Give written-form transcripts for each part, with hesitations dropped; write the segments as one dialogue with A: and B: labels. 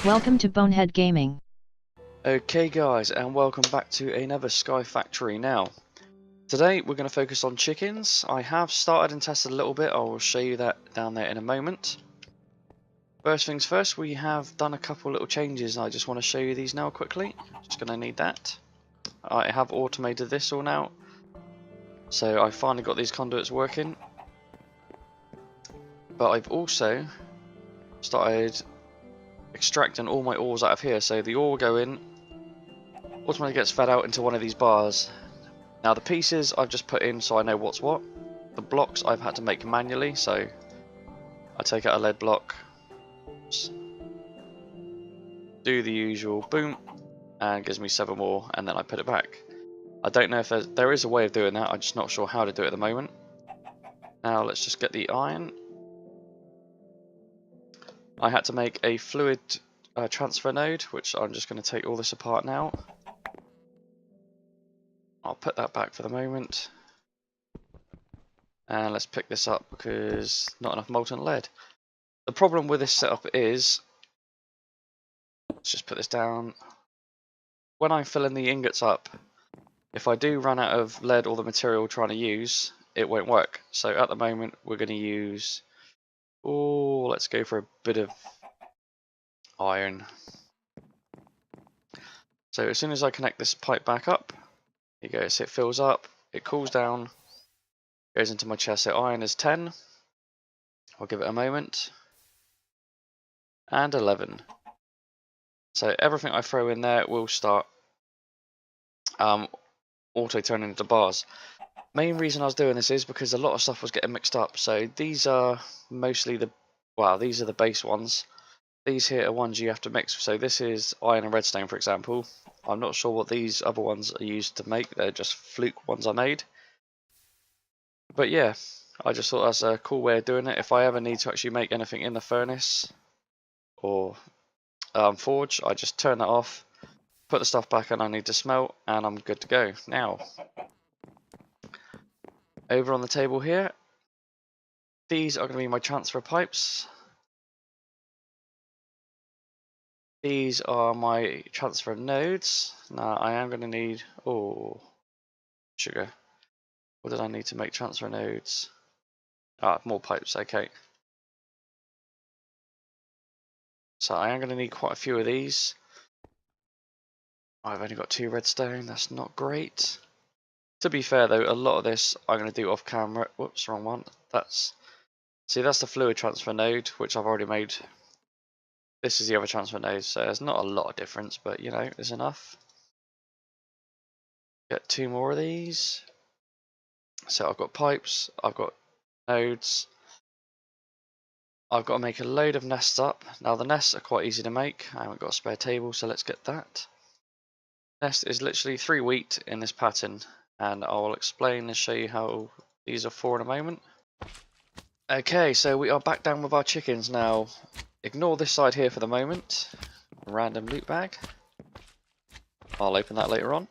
A: Welcome to Bonehead Gaming.
B: Okay guys, and welcome back to another Sky Factory. Now, today we're going to focus on chickens. I have started and tested a little bit. I will show you that down there in a moment. First things first, we have done a couple little changes. I just want to show you these now quickly. Just going to need that. I have automated this all now. So I finally got these conduits working. But I've also started extracting all my ores out of here. So the ore will go in, automatically gets fed out into one of these bars. Now the pieces I've just put in so I know what's what. The blocks I've had to make manually, so I take out a lead block, do the usual boom, and it gives me 7 more, and then I put it back. I don't know if there is a way of doing that, I'm just not sure how to do it at the moment. Now let's just get the iron. I had to make a fluid transfer node, which I'm just going to take all this apart now. I'll put that back for the moment. And let's pick this up because not enough molten lead. The problem with this setup is, let's just put this down. When I'm filling the ingots up, if I do run out of lead or the material trying to use, it won't work. So at the moment we're going to use, let's go for a bit of iron. So as soon as I connect this pipe back up, here you go, so it fills up, it cools down, goes into my chest. So iron is 10, I'll give it a moment, and 11. So everything I throw in there will start auto turning into bars. Main reason I was doing this is because a lot of stuff was getting mixed up. So these are mostly these are the base ones. These here are ones you have to mix. So this is iron and redstone, for example. I'm not sure what these other ones are used to make. They're just fluke ones I made. But yeah, I just thought that's a cool way of doing it. If I ever need to actually make anything in the furnace or forge, I just turn that off, put the stuff back and I need to smelt, and I'm good to go. Now, over on the table here, these are going to be my transfer pipes. These are my transfer nodes. Now I am going to need, sugar. What did I need to make transfer nodes? More pipes, okay. So I am going to need quite a few of these. I've only got 2 redstone, that's not great. To be fair though, a lot of this I'm going to do off camera. Whoops, wrong one. That's the fluid transfer node, which I've already made. This is the other transfer node, so there's not a lot of difference, but you know, there's enough. Get 2 more of these. So I've got pipes, I've got nodes. I've got to make a load of nests up. Now the nests are quite easy to make. I haven't got a spare table, so let's get that. Nest is literally 3 wheat in this pattern, and I'll explain and show you how these are for in a moment. Okay, so we are back down with our chickens now. Ignore this side here for the moment. Random loot bag. I'll open that later on.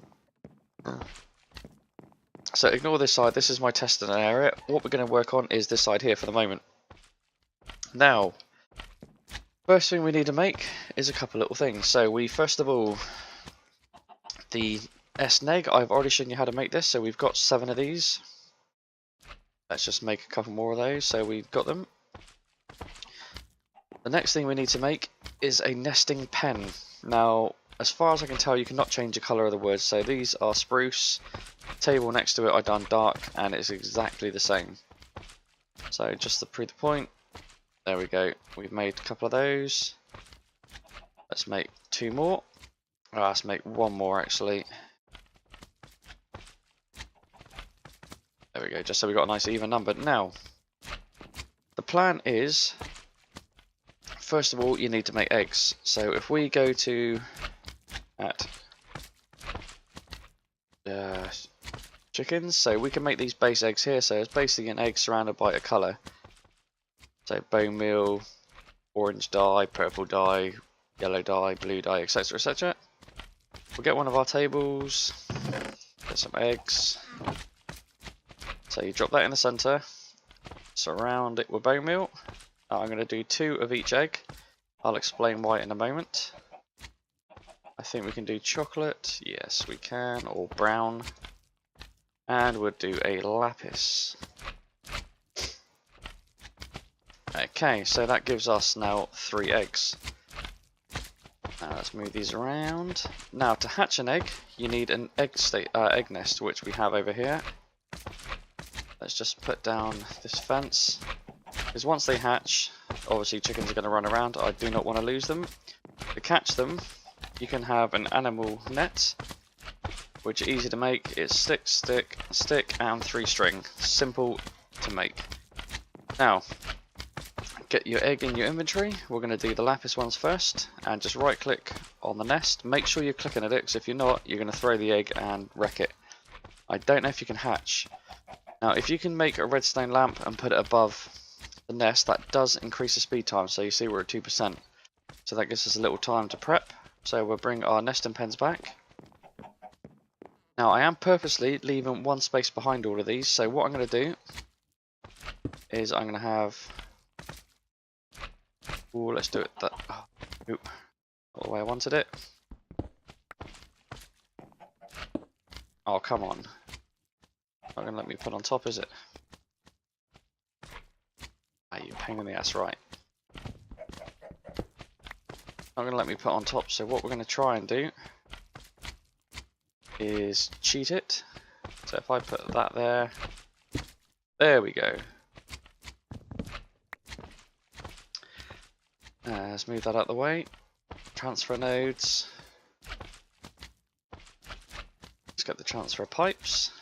B: So ignore this side, this is my testing area. What we're going to work on is this side here for the moment. Now, first thing we need to make is a couple little things. So first of all, the S-neg, I've already shown you how to make this, so we've got 7 of these. Let's just make a couple more of those, so we've got them. The next thing we need to make is a nesting pen. Now, as far as I can tell, you cannot change the colour of the words, so these are spruce. Table next to it I've done dark, and it's exactly the same. So just to prove the point, there we go, we've made a couple of those. Let's make 2 more. Let's make 1 more actually. There we go, just so we've got a nice even number. Now, the plan is, first of all, you need to make eggs. So if we go to chickens, so we can make these base eggs here. So it's basically an egg surrounded by a colour. So bone meal, orange dye, purple dye, yellow dye, blue dye, etc, etc. We'll get one of our tables, get some eggs. So you drop that in the centre, surround it with bone meal. I'm going to do 2 of each egg. I'll explain why in a moment. I think we can do chocolate. Yes, we can. Or brown. And we'll do a lapis. Okay, so that gives us now 3 eggs. Now let's move these around. Now to hatch an egg, you need an egg nest, which we have over here. Let's just put down this fence. Because once they hatch, obviously chickens are going to run around. I do not want to lose them. To catch them, you can have an animal net, which is easy to make. It's stick, stick, stick, and 3 string. Simple to make. Now, get your egg in your inventory. We're going to do the lapis ones first, and just right click on the nest. Make sure you're clicking at it, because if you're not, you're going to throw the egg and wreck it. I don't know if you can hatch. Now, if you can make a redstone lamp and put it above the nest, that does increase the speed time. So you see we're at 2%. So that gives us a little time to prep. So we'll bring our nesting pens back. Now, I am purposely leaving 1 space behind all of these. So what I'm going to do is I'm going to have... Ooh, let's do it that. Oh, nope. Not the way I wanted it. Oh, come on. Not going to let me put on top, is it? Ah, you pain in the ass, right. Not going to let me put on top, so what we're going to try and do is cheat it. So if I put that there we go. Let's move that out of the way. Transfer nodes. Let's get the transfer pipes.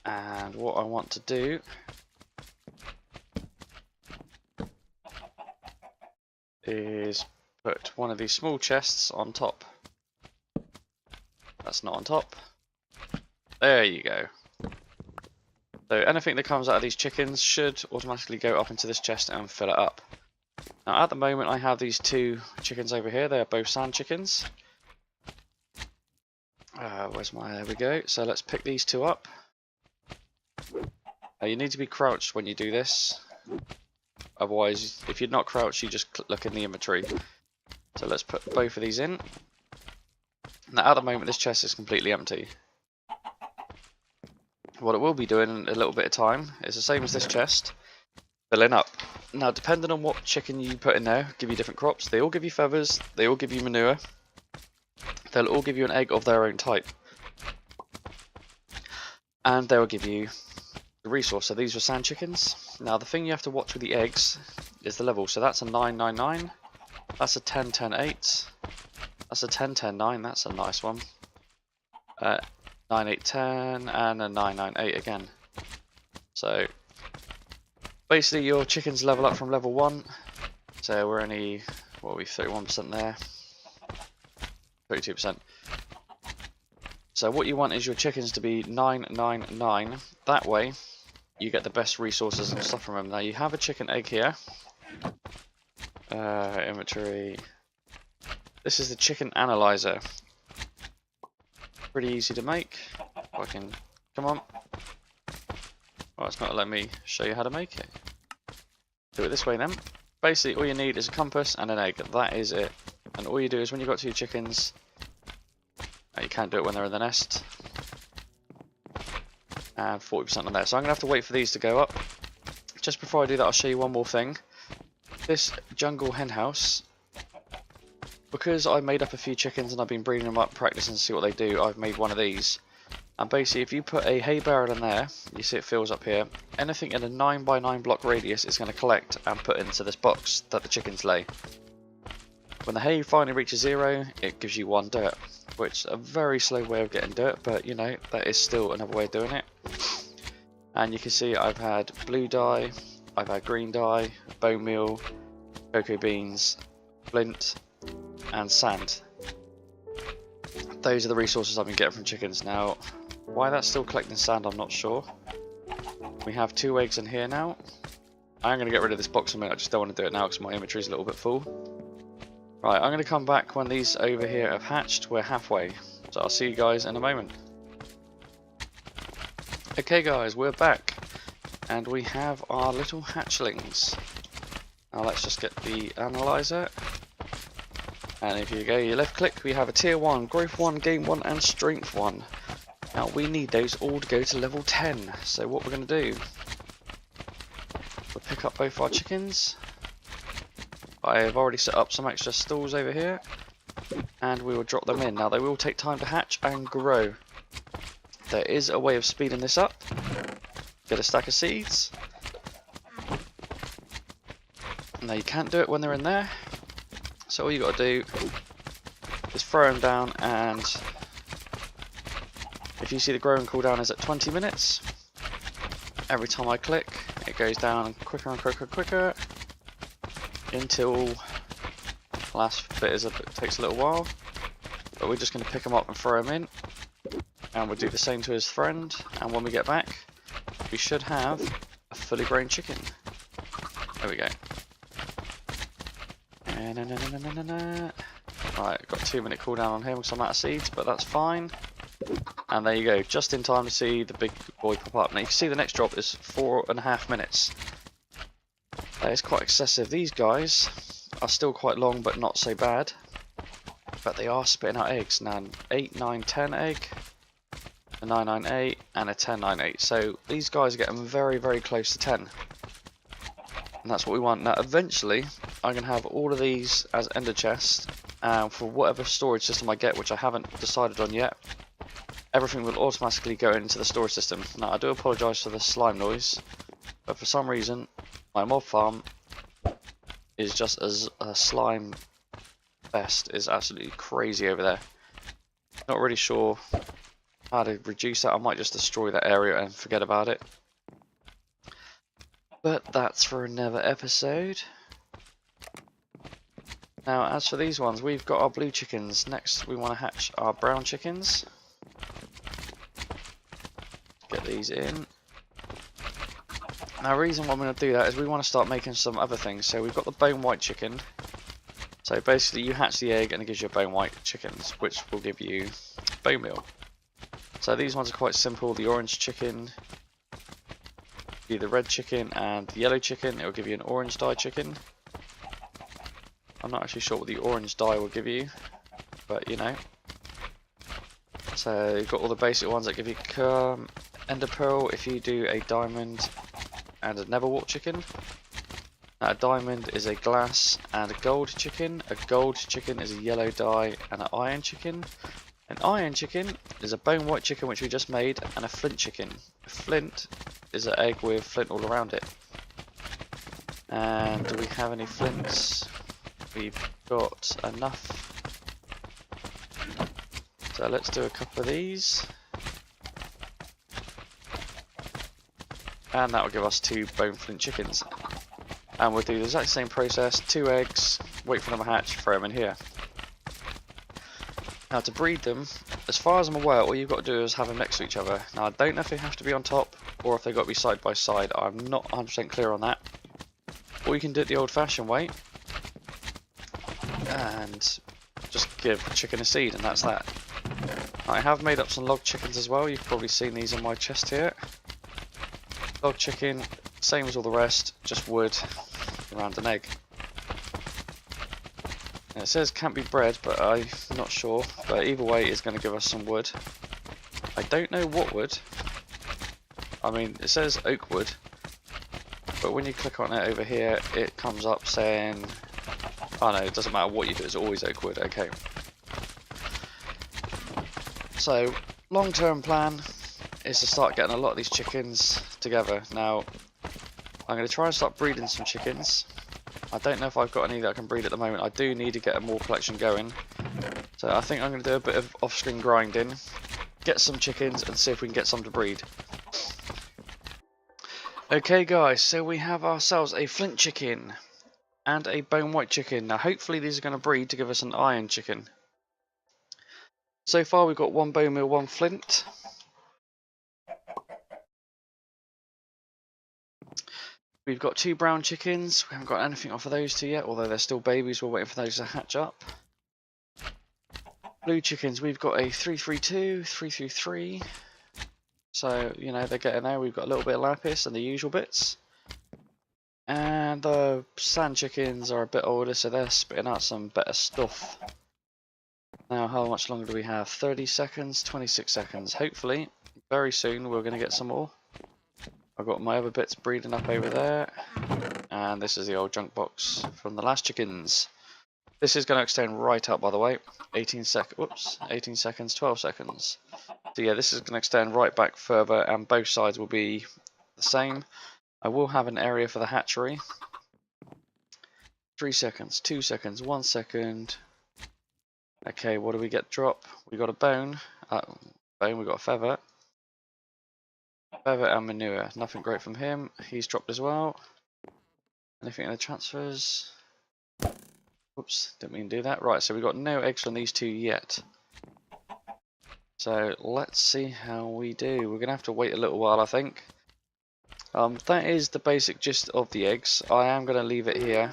B: And what I want to do is put one of these small chests on top. That's not on top. There you go. So anything that comes out of these chickens should automatically go up into this chest and fill it up. Now at the moment I have these 2 chickens over here. They are both sand chickens. There we go. So let's pick these 2 up. You need to be crouched when you do this. Otherwise, if you're not crouched, you just look in the inventory. So let's put both of these in. Now at the moment this chest is completely empty. What it will be doing in a little bit of time is the same as this chest, filling up. Now depending on what chicken you put in there, give you different crops. They all give you feathers, they all give you manure. They'll all give you an egg of their own type. And they will give you the resource. So these were sand chickens. Now the thing you have to watch with the eggs is the level. So that's a 999. That's a 10-10-8. That's a 10-10-9. That's a nice one. 9-8-10 and a 9-9-8 again. So basically your chickens level up from level 1. So we're only, what are we, 31% there. 32%. So what you want is your chickens to be 999. That way you get the best resources and stuff from them. Now you have a chicken egg here. Inventory. This is the chicken analyzer. Pretty easy to make. If I can, come on. Well, it's not letting me show you how to make it. Do it this way then. Basically all you need is a compass and an egg. That is it. And all you do is when you've got 2 chickens, you can't do it when they're in the nest. And 40% on there. So I'm going to have to wait for these to go up. Just before I do that, I'll show you one more thing. This jungle hen house, because I made up a few chickens and I've been breeding them up, practicing to see what they do, I've made one of these. And basically if you put a hay barrel in there, you see it fills up here, anything in a 9x9 block radius is going to collect and put into this box that the chickens lay. When the hay finally reaches 0, it gives you 1 dirt, which is a very slow way of getting dirt, but you know, that is still another way of doing it. And you can see I've had blue dye, I've had green dye, bone meal, cocoa beans, flint, and sand. Those are the resources I've been getting from chickens. Now, why that's still collecting sand, I'm not sure. We have 2 eggs in here now. I'm going to get rid of this box in a minute, I just don't want to do it now because my inventory is a little bit full. Right, I'm going to come back when these over here have hatched. We're halfway, so I'll see you guys in a moment. Okay guys, we're back. And we have our little hatchlings. Now let's just get the analyzer. And if you go your left click, we have a tier 1, growth 1, game 1 and strength 1. Now we need those all to go to level 10. So what we're going to do, we'll pick up both our chickens. I have already set up some extra stalls over here. And we will drop them in. Now they will take time to hatch and grow. There is a way of speeding this up. Get a stack of seeds. Now you can't do it when they're in there. So all you got to do is throw them down, and if you see the growing cooldown is at 20 minutes, every time I click it goes down quicker and quicker and quicker until the last bit takes a little while. But we're just going to pick them up and throw them in, and we'll do the same to his friend, and when we get back we should have a fully grown chicken. There we go. Right, got 2-minute cooldown on him because I'm out of seeds, but that's fine. And there you go, just in time to see the big boy pop up. Now you can see the next drop is 4.5 minutes. That is quite excessive. These guys are still quite long, but not so bad. But they are spitting out eggs. Now, an 8, 9, 10 egg, a 9, 9, 8, and a 10, 9, 8. So these guys are getting very, very close to 10. And that's what we want. Now, eventually, I'm going to have all of these as ender chests. And for whatever storage system I get, which I haven't decided on yet, everything will automatically go into the storage system. Now, I do apologise for the slime noise, but for some reason, my mob farm is just as a slime fest. Is absolutely crazy over there. Not really sure how to reduce that. I might just destroy that area and forget about it. But that's for another episode. Now, as for these ones, we've got our blue chickens. Next, we want to hatch our brown chickens. Get these in. Now, the reason why I'm going to do that is we want to start making some other things. So we've got the bone white chicken. So basically, you hatch the egg and it gives you a bone white chickens, which will give you bone meal. So these ones are quite simple. The orange chicken, the red chicken, and the yellow chicken. It will give you an orange dye chicken. I'm not actually sure what the orange dye will give you, but you know. So you've got all the basic ones that give you ender pearl if you do a diamond and a neverwalk chicken. Now, a diamond is a glass and a gold chicken. A gold chicken is a yellow dye and an iron chicken. An iron chicken is a bone white chicken which we just made, and a flint chicken. A flint is an egg with flint all around it. And do we have any flints? We've got enough. So let's do a couple of these. And that will give us 2 bone flint chickens. And we'll do the exact same process, 2 eggs, wait for them to hatch, throw them in here. Now to breed them, as far as I'm aware, all you've got to do is have them next to each other. Now I don't know if they have to be on top, or if they've got to be side by side. I'm not 100% clear on that. Or you can do it the old fashioned way, and just give the chicken a seed, and that's that. I have made up some log chickens as well. You've probably seen these in my chest here. Log chicken, same as all the rest, just wood around an egg. Now it says can't be bred, but I'm not sure. But either way, it's going to give us some wood. I don't know what wood. I mean, it says oak wood, but when you click on it over here, it comes up saying, oh no, it doesn't matter what you do, it's always oak wood. Okay. So, long-term plan is to start getting a lot of these chickens together. Now, I'm going to try and start breeding some chickens. I don't know if I've got any that I can breed at the moment. I do need to get a more collection going. So I think I'm going to do a bit of off-screen grinding, get some chickens and see if we can get some to breed. Okay guys, so we have ourselves a flint chicken and a bone white chicken. Now hopefully these are going to breed to give us an iron chicken. So far we've got 1 bone meal, 1 flint. We've got 2 brown chickens. We haven't got anything off of those 2 yet, although they're still babies. We're waiting for those to hatch up. Blue chickens, we've got a 332, 333, So, you know, they're getting there. We've got a little bit of lapis and the usual bits. And the sand chickens are a bit older, so they're spitting out some better stuff. Now, how much longer do we have? 30 seconds, 26 seconds. Hopefully, very soon we're going to get some more. I've got my other bits breeding up over there. And this is the old junk box from the last chickens. This is going to extend right up, by the way. 18 seconds, 12 seconds. So yeah, this is going to extend right back further, and both sides will be the same. I will have an area for the hatchery. 3 seconds, 2 seconds, 1 second. Okay, what do we get drop? We got a bone. We got a feather. Feather and manure. Nothing great from him. He's dropped as well. Anything in the transfers? Oops, didn't mean to do that. Right, so we've got no eggs from these two yet. So let's see how we do. We're going to have to wait a little while, I think. That is the basic gist of the eggs. I am going to leave it here.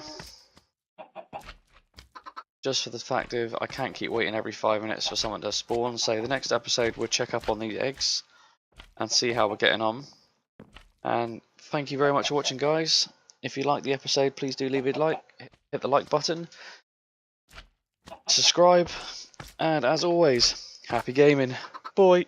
B: Just for the fact of I can't keep waiting every 5 minutes for someone to spawn. So the next episode we'll check up on these eggs and see how we're getting on. And thank you very much for watching, guys. If you liked the episode, please do leave a like, hit the like button, subscribe, and as always, happy gaming. Bye.